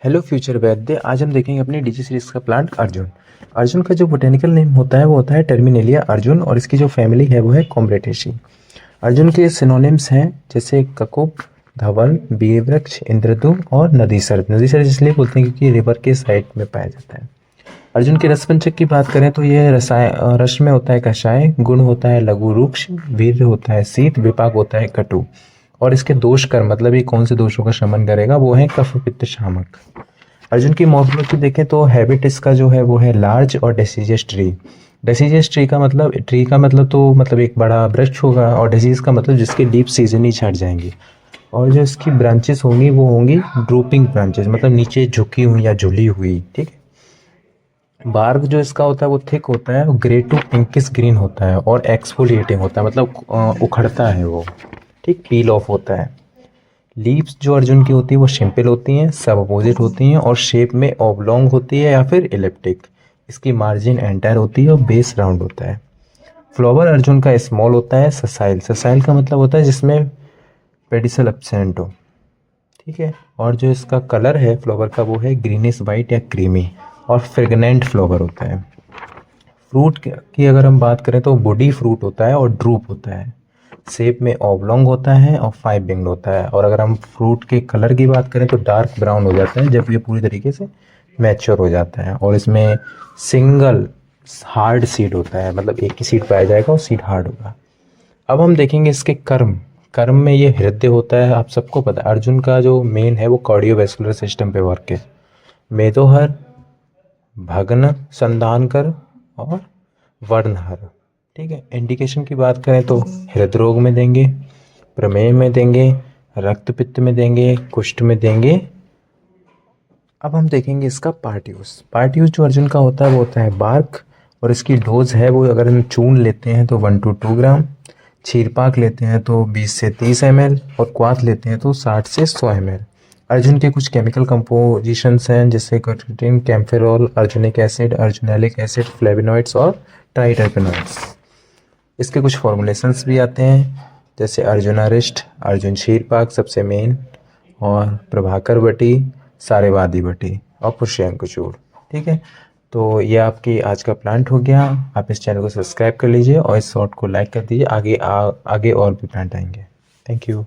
Hello future वैद्य। आज हम देखेंगे अपनी डीजी सीरीज का प्लांट अर्जुन। अर्जुन का जो बोटेनिकल नेम होता है वो होता है टर्मिनेलिया अर्जुन और इसकी जो फैमिली है वो है कॉम्ब्रेटेसी। अर्जुन के सिनोनिम्स हैं जैसे ककुब, धवल, बीरवृक्ष, इंद्रदूम और नदीसर। नदीसर इसलिए बोलते हैं क्योंकि रिवर के साइड में पाया जाता है। अर्जुन के रसपंचक की बात करें तो यह रस में होता है कषाय, गुण होता है लघु रुक्ष, वीर्य होता है शीत, विपाक होता है कटु। और इसके दोष कर मतलब ये कौन से दोषों का शमन करेगा वो है कफ पित्त शामक। अर्जुन की मॉर्फोलॉजी देखें तो हैबिट इसका जो है वो है लार्ज और डेसीजियस ट्री। डेसीजियस ट्री का मतलब तो मतलब एक बड़ा वृक्ष होगा और डिजीज का मतलब जिसके डीप सीजन ही छट जाएंगी। और जो इसकी ब्रांचेस होंगी वो होंगी ड्रूपिंग ब्रांचेस मतलब नीचे झुकी हुई या झुली हुई। ठीक है। बार्क जो इसका होता है वो थिक होता है, ग्रे टू पिंकिश ग्रीन होता है और एक्सफोलिएटिंग होता है मतलब उखड़ता है वो। ठीक, पील ऑफ होता है। लीव्स जो अर्जुन की होती है वो सिंपल होती हैं, सब अपोजिट होती हैं और शेप में ऑबलोंग होती है या फिर इलिप्टिक। इसकी मार्जिन एंटायर होती है और बेस राउंड होता है। फ्लावर अर्जुन का स्मॉल होता है। ससाइल, ससाइल का मतलब होता है जिसमें पेडिसल एब्सेंट हो। ठीक है। और जो इसका कलर है फ्लावर का वो है ग्रीनिश वाइट या क्रीमी और फ्रेगनेंट फ्लावर होता है। फ्रूट की अगर हम बात करें तो बॉडी फ्रूट होता है और ड्रूप होता है। शेप में ऑबलोंग होता है और 5 विंग्ड होता है। और अगर हम फ्रूट के कलर की बात करें तो डार्क ब्राउन हो जाता है जब ये पूरी तरीके से मैच्योर हो जाता है। और इसमें सिंगल हार्ड सीड होता है मतलब एक ही सीड पाया जाएगा और सीड हार्ड होगा। अब हम देखेंगे इसके कर्म। कर्म में ये हृदय होता है। आप सबको पता है अर्जुन का जो मेन है वो कार्डियोवैस्कुलर सिस्टम पे वर्क है। मेदोहर, भग्न, संधानकर और वर्णहर। ठीक है। इंडिकेशन की बात करें तो हृदय रोग में देंगे, प्रमेह में देंगे, रक्त पित्त में देंगे, कुष्ठ में देंगे। अब हम देखेंगे इसका पार्ट यूज। पार्ट यूज जो अर्जुन का होता है वो होता है बार्क और इसकी डोज है वो अगर हम चूर्ण लेते हैं तो 1 to 2 ग्राम, चीरपाक लेते हैं तो 20 से 30 ml और क्वाथ लेते हैं तो 60 से 100 ml। अर्जुन के कुछ केमिकल कंपोजिशंस हैं जैसे कर्टिन, कैम्फेरॉल, अर्जुनिक एसिड, अर्जुनैलिक एसिड, फ्लेविनॉइड्स और ट्राइटरपेनॉइड्स। इसके कुछ फॉर्मुलेशंस भी आते हैं जैसे अर्जुनारिष्ट, अर्जुन क्षीरपाक सबसे मेन, और प्रभाकर बटी, सारेवादी बटी और पुष्यंकुचूड़। ठीक है। तो ये आपकी आज का प्लांट हो गया। आप इस चैनल को सब्सक्राइब कर लीजिए और इस शॉर्ट को लाइक कर दीजिए। आगे और भी प्लांट आएंगे। Thank you.